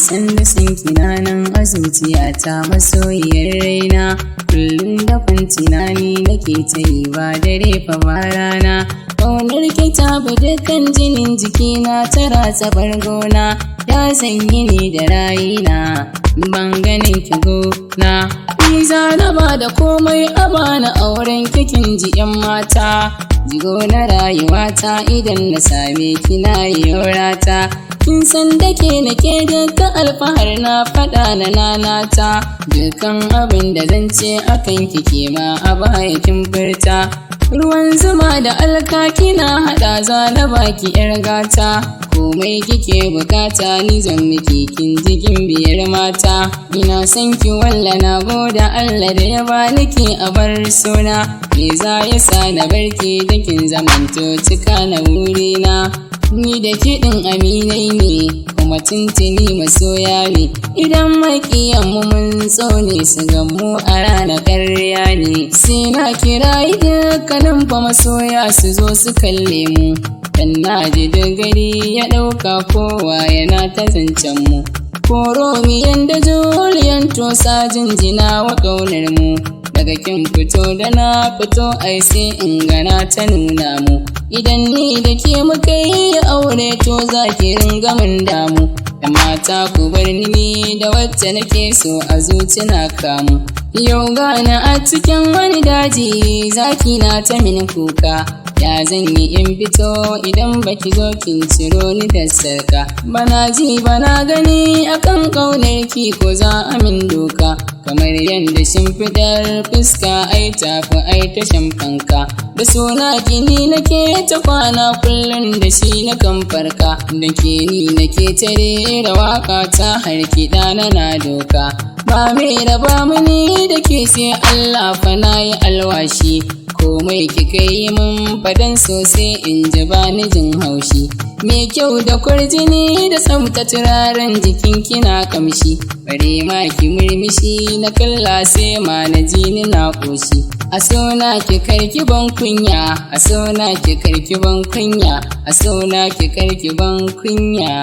san da san kina nan a zuciyata masoyiyar raina. Kullum da tunani nake ta yi ba dare fa ba rana. Ƙaunar ki ta bi dukkan jinin jikina ta ratsa bargona. Ya zanyi ne da rayina ban ganin ki gona. Ni za na ba da komai a bani auren kikin ji 'yan mata. Jigo na rayuwata idan na same ki na yi rata. Kin san da ke nake dukkan alfahar na faɗa na nanata. Dukkan abin da zan ce akan kike ma a baya kin furta. Ruwan zuma da alka kina haɗa za na baki 'yar gata. Komai kike bukata ni zan miki kin jikin biyar mata. Ina son ki walla na goda Allah da ya bani ki a bar suna. Me za ya sa na barki da kin zamanto cika na wurina. Ni da kiɗin aminai ne kuma tuntuni masoya ne. Idan maƙiyanmu mun tsone su gamu a ranar ƙarya ne. Sai na kira dukkanin fa masoya su zo su kalle mu. Dan na ji gari ya ɗauka kowa yana ta zancen mu. Koromiyan da Juliyan to sa jinjina wa ƙaunar mu. Daga kin fito da na fito ai sai in gana ta nuna mu. Idan ni da ke muka yi aure to za ki ringa mun damu. Da mata ku bar ni da wacce nake so a zuci na kamu. Yau gana a cikin wani daji zaki na ta min kuka. Ya zan yi in fito idan baki zo kin ciro ni da sarka. Bana ji bana gani akan ƙaunar ki ko za a min doka. Kamar yadda shimfidar fuska ai tafi ai ta shamfanka. Da suna gini nake ta kwana kullum da shi na kan farka. Da ke ni nake ta rera waka ta har kiɗa na doka. Ba mai raba muni da ke sai Allah fa na yi alwashi. Komai kika yi min fadan sosai in ji ba ni jin haushi. Mai kyau da kwarjini da tsafta turaren jikin kina kamshi. Bare ma ki murmushi na kalla sai ma na ji ni na ƙoshi. A sona ki karki ban kunya, a sona ki karki ban kunya, a sona ki karki ban kunya.